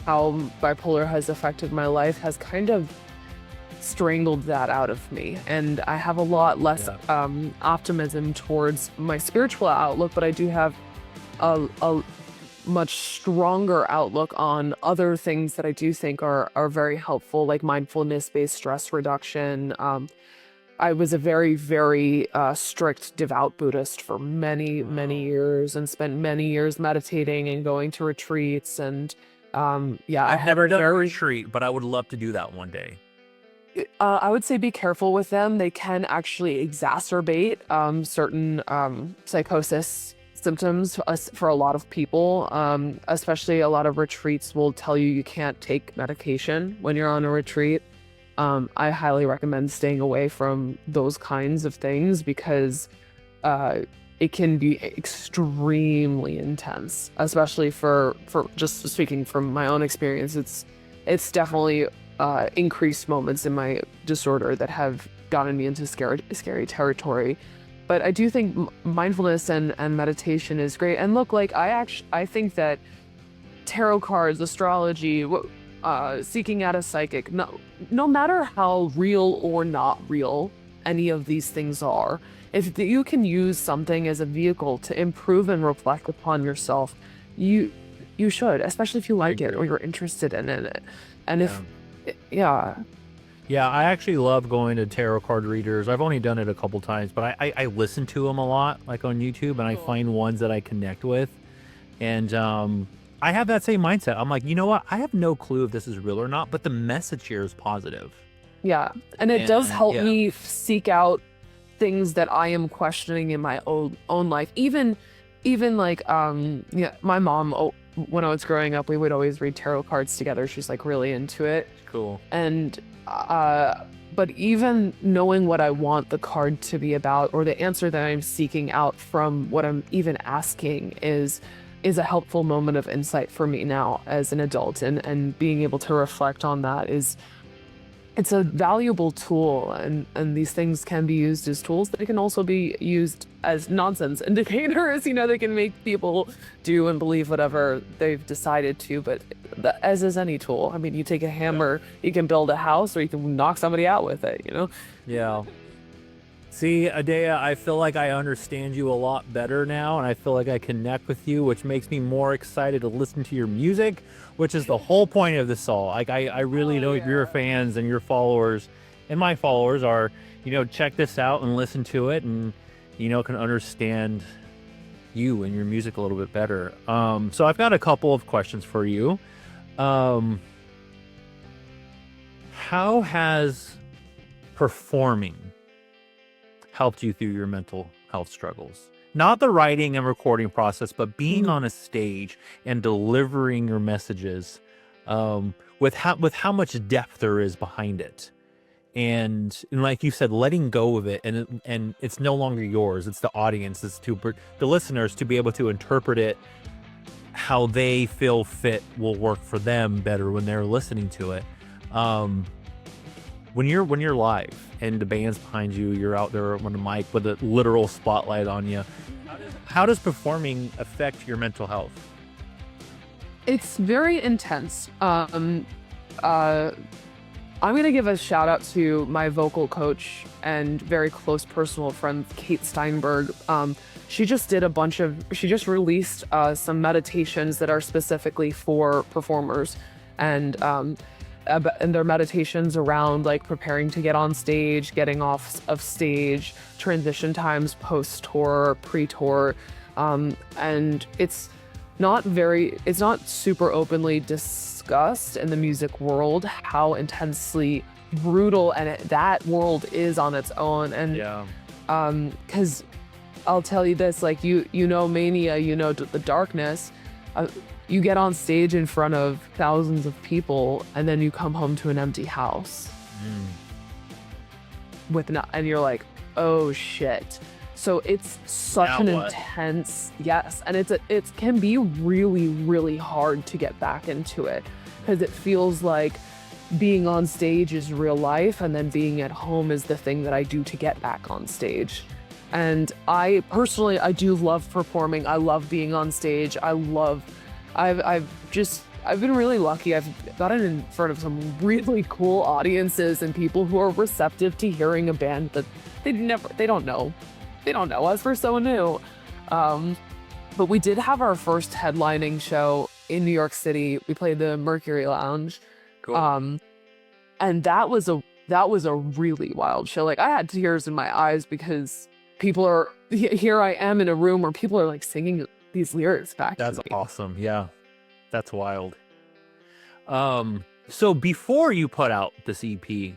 how bipolar has affected my life has kind of strangled that out of me, and I have a lot less optimism towards my spiritual outlook, but I do have a much stronger outlook on other things that I do think are very helpful, like mindfulness-based stress reduction. I was a very, very strict, devout Buddhist for many, many years, and spent many years meditating and going to retreats. And
I've never done a retreat, but I would love to do that one day.
I would say be careful with them. They can actually exacerbate certain psychosis symptoms for a lot of people. Especially a lot of retreats will tell you you can't take medication when you're on a retreat. I highly recommend staying away from those kinds of things because it can be extremely intense, especially for just speaking from my own experience. It's definitely increased moments in my disorder that have gotten me into scary territory. But I do think mindfulness and meditation is great. And look, like I think that tarot cards, astrology, seeking out a psychic, no matter how real or not real any of these things are, if you can use something as a vehicle to improve and reflect upon yourself, you should, especially if you like it or you're interested in it. And
Yeah, I actually love going to tarot card readers. I've only done it a couple times, but I listen to them a lot, like on YouTube, and I find ones that I connect with. And I have that same mindset. I'm like, you know what? I have no clue if this is real or not, but the message here is positive.
Yeah, and it does help me seek out things that I am questioning in my own life. Even like my mom, when I was growing up, we would always read tarot cards together. She's like really into it.
Cool.
And but even knowing what I want the card to be about, or the answer that I'm seeking out from what I'm even asking, is a helpful moment of insight for me now as an adult, and being able to reflect on that it's a valuable tool, and these things can be used as tools, but it can also be used as nonsense indicators. They can make people do and believe whatever they've decided to, but as is any tool. I mean, you take a hammer, you can build a house, or you can knock somebody out with it,
Yeah. See, Adea, I feel like I understand you a lot better now, and I feel like I connect with you, which makes me more excited to listen to your music, which is the whole point of this all. Like, I really know your fans and your followers, and my followers are, check this out and listen to it, and, can understand you and your music a little bit better. So I've got a couple of questions for you. How has performing helped you through your mental health struggles? Not the writing and recording process, but being on a stage and delivering your messages with how much depth there is behind it. And like you said, letting go of it, and it's no longer yours. It's the audience, it's the listeners to be able to interpret it how they feel fit will work for them better when they're listening to it. When you're live and the band's behind you, you're out there on the mic with a literal spotlight on you. How does performing affect your mental health?
It's very intense. I'm going to give a shout out to my vocal coach and very close personal friend, Kate Steinberg. She just released some meditations that are specifically for performers, and their meditations around like preparing to get on stage, getting off of stage, transition times, post-tour, pre-tour. And it's not super openly discussed in the music world how intensely brutal that world is on its own. And because I'll tell you this, like you know Mania, you know the darkness. You get on stage in front of thousands of people, and then you come home to an empty house and you're like, oh shit. So it's such an intense, yes, and it can be really, really hard to get back into it, because it feels like being on stage is real life, and then being at home is the thing that I do to get back on stage. And I personally do love performing. I love being on stage. I've been really lucky. I've gotten in front of some really cool audiences and people who are receptive to hearing a band that they don't know us, we're so new. But we did have our first headlining show in New York City. We played the Mercury Lounge.
Cool.
And that was a really wild show. Like, I had tears in my eyes because here I am in a room where people are like singing these lyrics back to me.
That's awesome. Yeah. That's wild. So before you put out this EP,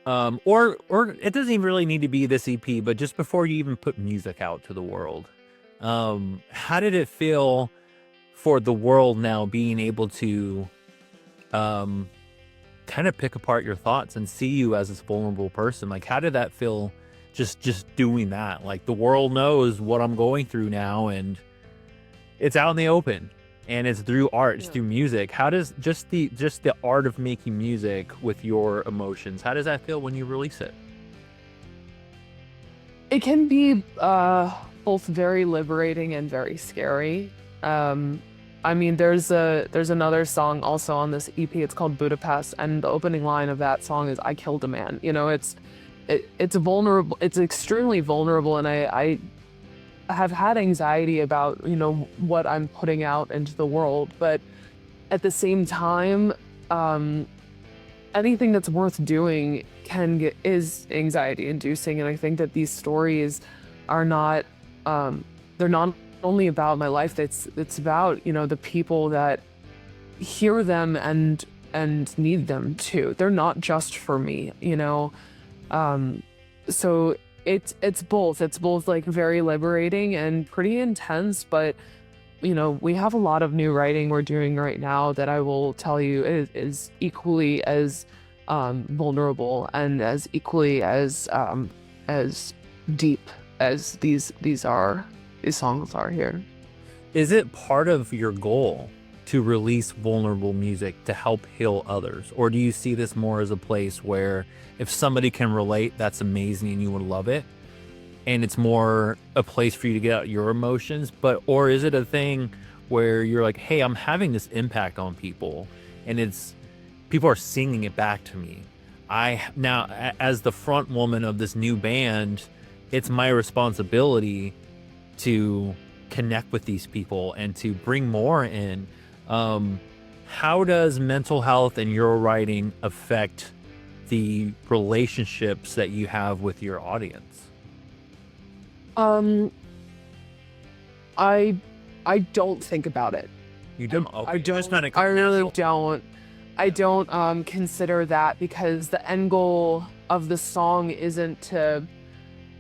or it doesn't even really need to be this EP, but just before you even put music out to the world, how did it feel for the world now being able to kind of pick apart your thoughts and see you as this vulnerable person? Like, how did that feel just doing that? Like, the world knows what I'm going through now, and it's out in the open, and it's through art, it's through music. How does just the art of making music with your emotions, how does that feel when you release it?
It can be both very liberating and very scary. I mean, there's another song also on this EP. It's called Budapest, and the opening line of that song is "I killed a man." You know, it's vulnerable. It's extremely vulnerable, and I have had anxiety about, you know, what I'm putting out into the world. But at the same time, anything that's worth doing is anxiety inducing. And I think that these stories are not, they're not only about my life, it's about, you know, the people that hear them and need them too. They're not just for me, you know? So it's both like very liberating and pretty intense, but you know, we have a lot of new writing we're doing right now that I will tell you is equally as vulnerable and as equally as deep as these songs are here.
Is it part of your goal to release vulnerable music to help heal others? Or do you see this more as a place where if somebody can relate, that's amazing and you would love it, and it's more a place for you to get out your emotions? Or is it a thing where you're like, hey, I'm having this impact on people and people are singing it back to me. Now, as the front woman of this new band, it's my responsibility to connect with these people and to bring more in. How does mental health and your writing affect the relationships that you have with your audience?
I don't think about it.
You don't? Okay.
I really don't. I don't consider that, because the end goal of the song isn't to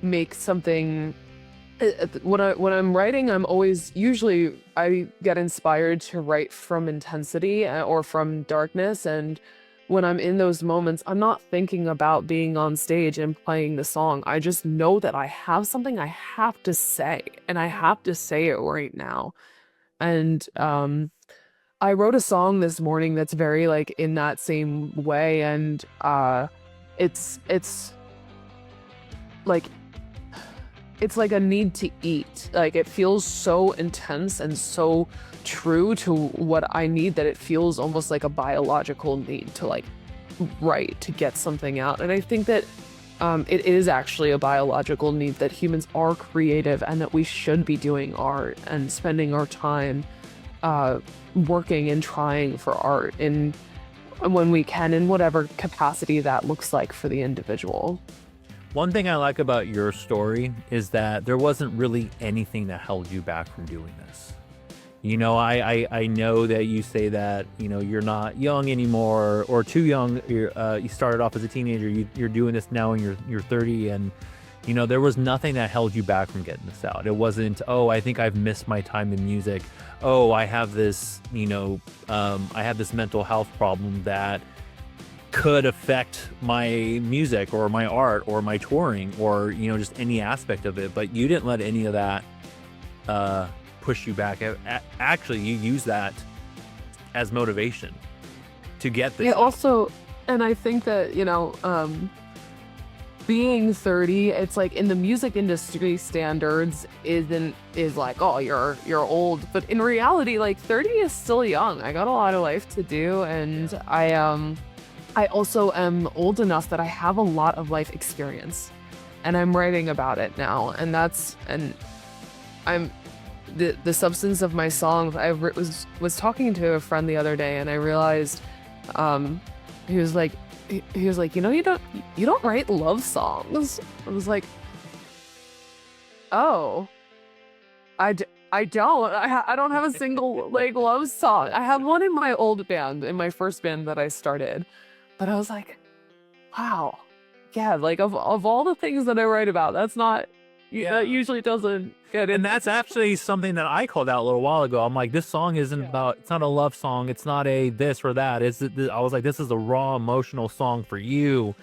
make something. When I'm writing, usually I get inspired to write from intensity or from darkness, and when I'm in those moments, I'm not thinking about being on stage and playing the song. I just know that I have something I have to say, and I have to say it right now. And I wrote a song this morning that's very like in that same way, and it's like it's like a need to eat. Like it feels so intense and so true to what I need that it feels almost like a biological need to like write, to get something out. And I think that it is actually a biological need, that humans are creative and that we should be doing art and spending our time working and trying for art in when we can, in whatever capacity that looks like for the individual.
One thing I like about your story is that there wasn't really anything that held you back from doing this. You know, I know that you say that, you know, you're not young anymore or too young. You started off as a teenager. You're doing this now and you're 30, and you know there was nothing that held you back from getting this out. It wasn't, oh, I think I've missed my time in music. Oh, I have this, you know, I have this mental health problem that could affect my music or my art or my touring or, you know, just any aspect of it. But you didn't let any of that push you back. Actually, you use that as motivation to get this.
Yeah, also, and I think that, you know, being 30, it's like in the music industry standards is like, oh, you're old, but in reality, like 30 is still young. I got a lot of life to do, and I also am old enough that I have a lot of life experience, and I'm writing about it now, and I'm the substance of my songs. I was talking to a friend the other day, and I realized he was like, you know, you don't write love songs. I was like, oh, I don't. I don't have a single like love song. I have one in my old band, in my first band that I started, but I was like, wow, yeah, like of all the things that I write about, that's not. Yeah. That usually doesn't get in.
And that's actually something that I called out a little while ago. I'm like, this song isn't about, it's not a love song. It's not a this or that. I was like, this is a raw emotional song for you.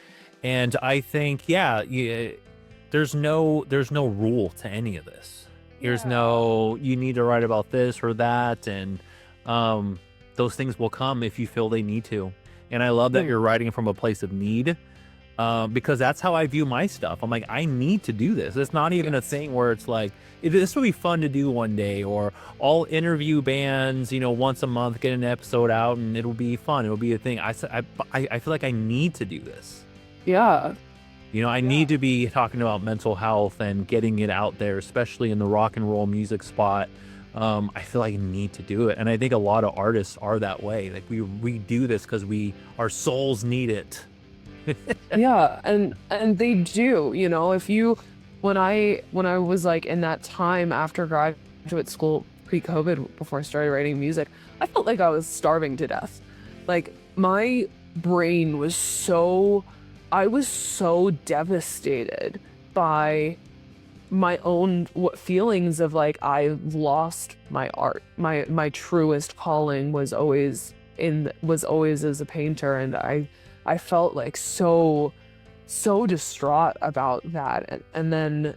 And I think, there's no rule to any of this. There's no, you need to write about this or that. And those things will come if you feel they need to. And I love that you're writing from a place of need. Because that's how I view my stuff. I'm like, I need to do this. It's not even a thing where it's like, this would be fun to do one day, or I'll interview bands, you know, once a month, get an episode out, and it'll be fun. It'll be a thing. I feel like I need to do this.
Yeah.
You know, I need to be talking about mental health and getting it out there, especially in the rock and roll music spot. I feel like I need to do it. And I think a lot of artists are that way. Like we do this because our souls need it.
Yeah, and they do, you know, when I was like in that time after graduate school pre-COVID, before I started writing music, I felt like I was starving to death. Like my brain was I was so devastated by my own feelings of like, I lost my art. My truest calling was always as a painter, and I felt like so distraught about that. And then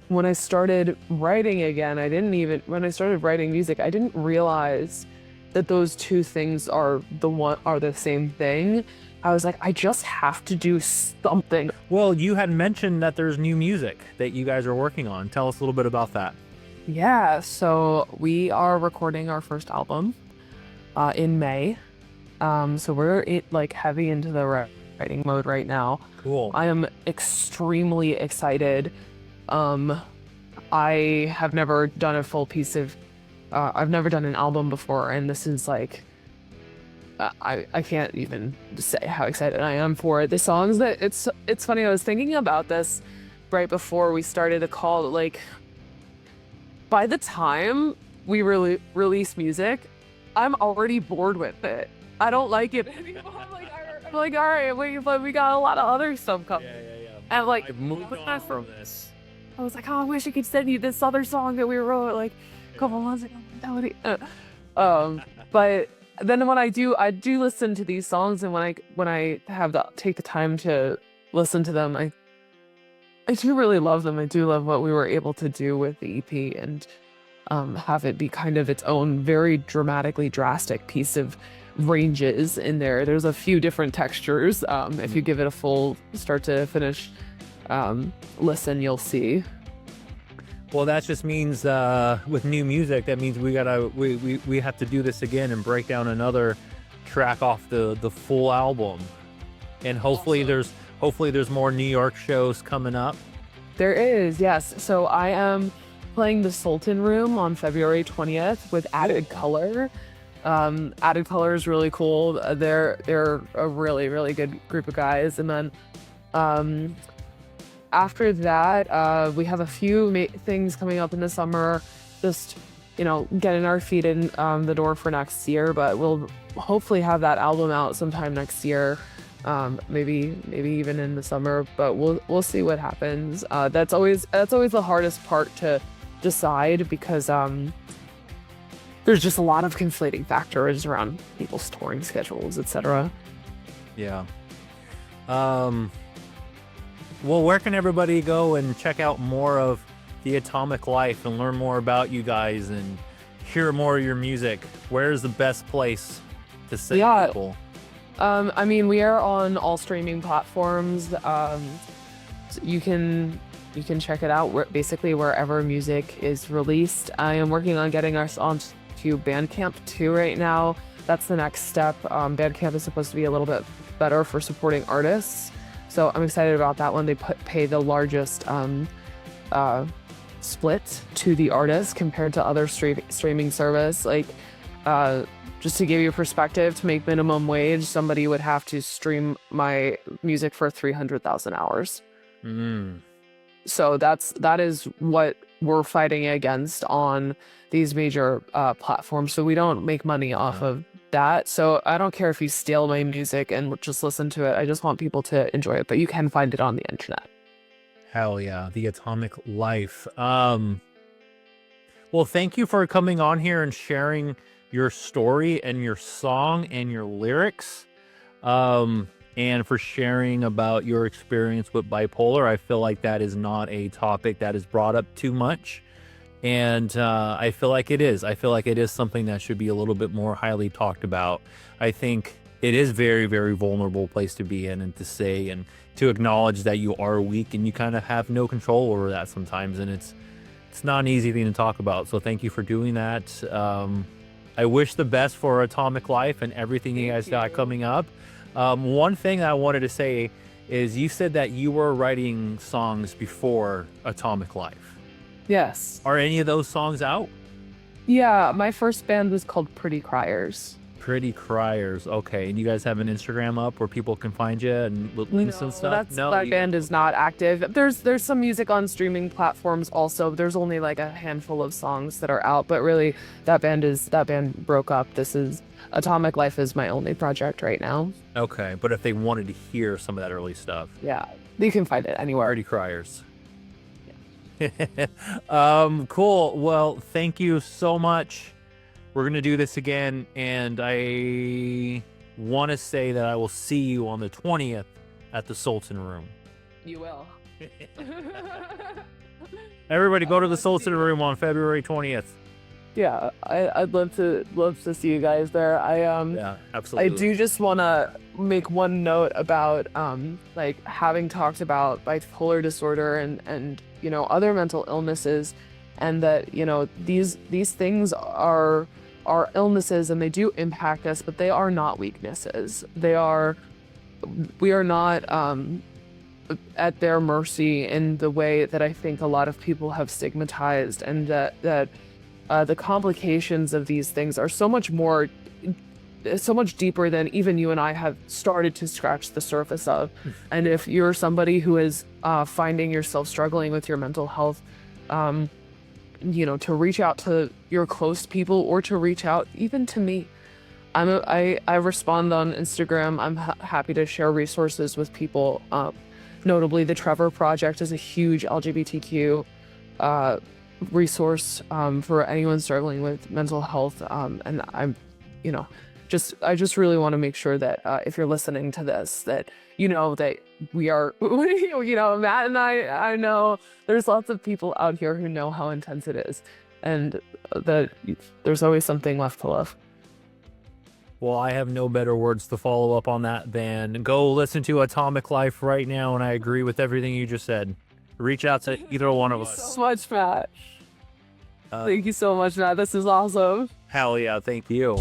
when I started writing again, when I started writing music, I didn't realize that those two things are the same thing. I was like, I just have to do something.
Well, you had mentioned that there's new music that you guys are working on. Tell us a little bit about that.
Yeah, so we are recording our first album in May. So we're like heavy into the writing mode right now.
Cool.
I am extremely excited. I have never done a full piece of, I've never done an album before, and this is like, I can't even say how excited I am for it. The songs that it's funny. I was thinking about this right before we started the call. Like, by the time we release music, I'm already bored with it. I don't like it anymore. Like, I'm like, all right, but we got a lot of other stuff coming.
Yeah.
And like,
I've moved on from this.
I was like, oh, I wish I could send you this other song that we wrote like a couple months ago. That would be, but then when I do listen to these songs, and when I have take the time to listen to them, I do really love them. I do love what we were able to do with the EP, and have it be kind of its own very dramatically drastic piece of ranges in there. There's a few different textures. If you give it a full start to finish listen, you'll see.
Well, that just means with new music, that means we have to do this again and break down another track off the full album. And hopefully there's more New York shows coming up.
There is, yes. So I am playing the Sultan Room on February 20th with Added Color. Added Color is really cool. They're a really, really good group of guys. And then after that, we have a few things coming up in the summer, just, getting our feet in the door for next year, but we'll hopefully have that album out sometime next year. Maybe even in the summer, but we'll see what happens. That's always the hardest part to decide, because there's just a lot of conflating factors around people's touring schedules, etc.
Yeah. Well, where can everybody go and check out more of the Atomic Life and learn more about you guys and hear more of your music? Where's the best place to see people?
I mean, we are on all streaming platforms. You can check it out basically wherever music is released. I am working on getting us onto Bandcamp too right now. That's the next step. Bandcamp is supposed to be a little bit better for supporting artists, so I'm excited about that one. They pay the largest split to the artist compared to other streaming service. Like, just to give you a perspective, to make minimum wage, somebody would have to stream my music for 300,000 hours. So that is what we're fighting against on these major platforms. So we don't make money off of that. So I don't care if you steal my music and just listen to it. I just want people to enjoy it. But you can find it on the internet.
Hell yeah, the Atomic Life. Well, thank you for coming on here and sharing your story and your song and your lyrics, and for sharing about your experience with bipolar. I feel like that is not a topic that is brought up too much, and I feel like it is. I feel like it is something that should be a little bit more highly talked about. I think it is very, very vulnerable place to be in, and to say and to acknowledge that you are weak and you kind of have no control over that sometimes, and it's not an easy thing to talk about. So thank you for doing that. I wish the best for Atomic Life and everything you guys got coming up. One thing that I wanted to say is, you said that you were writing songs before Atomic Life.
Yes.
Are any of those songs out?
Yeah, my first band was called Pretty Criers.
Pretty Criers. Okay, and you guys have an Instagram up where people can find you and listen and stuff?
That band is not active. There's some music on streaming platforms also. There's only like a handful of songs that are out, but really that band broke up. Atomic Life is my only project right now.
Okay, but if they wanted to hear some of that early stuff,
yeah, you can find it anywhere.
Pretty Criers. Cool. Well, thank you so much. We're going to do this again, and I want to say that I will see you on the 20th at the Sultan Room.
You will.
Everybody go to the Sultan Room on February 20th.
Yeah, I'd love to see you guys there.
Yeah, absolutely.
I do just want to make one note about like having talked about bipolar disorder and other mental illnesses, and that these things are illnesses and they do impact us, but they are not weaknesses. We are not at their mercy in the way that I think a lot of people have stigmatized, and that the complications of these things are so much deeper than even you and I have started to scratch the surface of. And if you're somebody who is finding yourself struggling with your mental health, to reach out to your close people, or to reach out even to me. I respond on Instagram. I'm happy to share resources with people. Notably, the Trevor Project is a huge LGBTQ resource for anyone struggling with mental health. And I'm, you know, I just really want to make sure that if you're listening to this, that that we are, Matt and I know there's lots of people out here who know how intense it is, and that there's always something left to love.
Well, I have no better words to follow up on that than go listen to Atomic Life right now, and I agree with everything you just said. Reach out to either one of us.
So much, Matt. Thank you so much, Matt. This is awesome.
Hell yeah, thank you.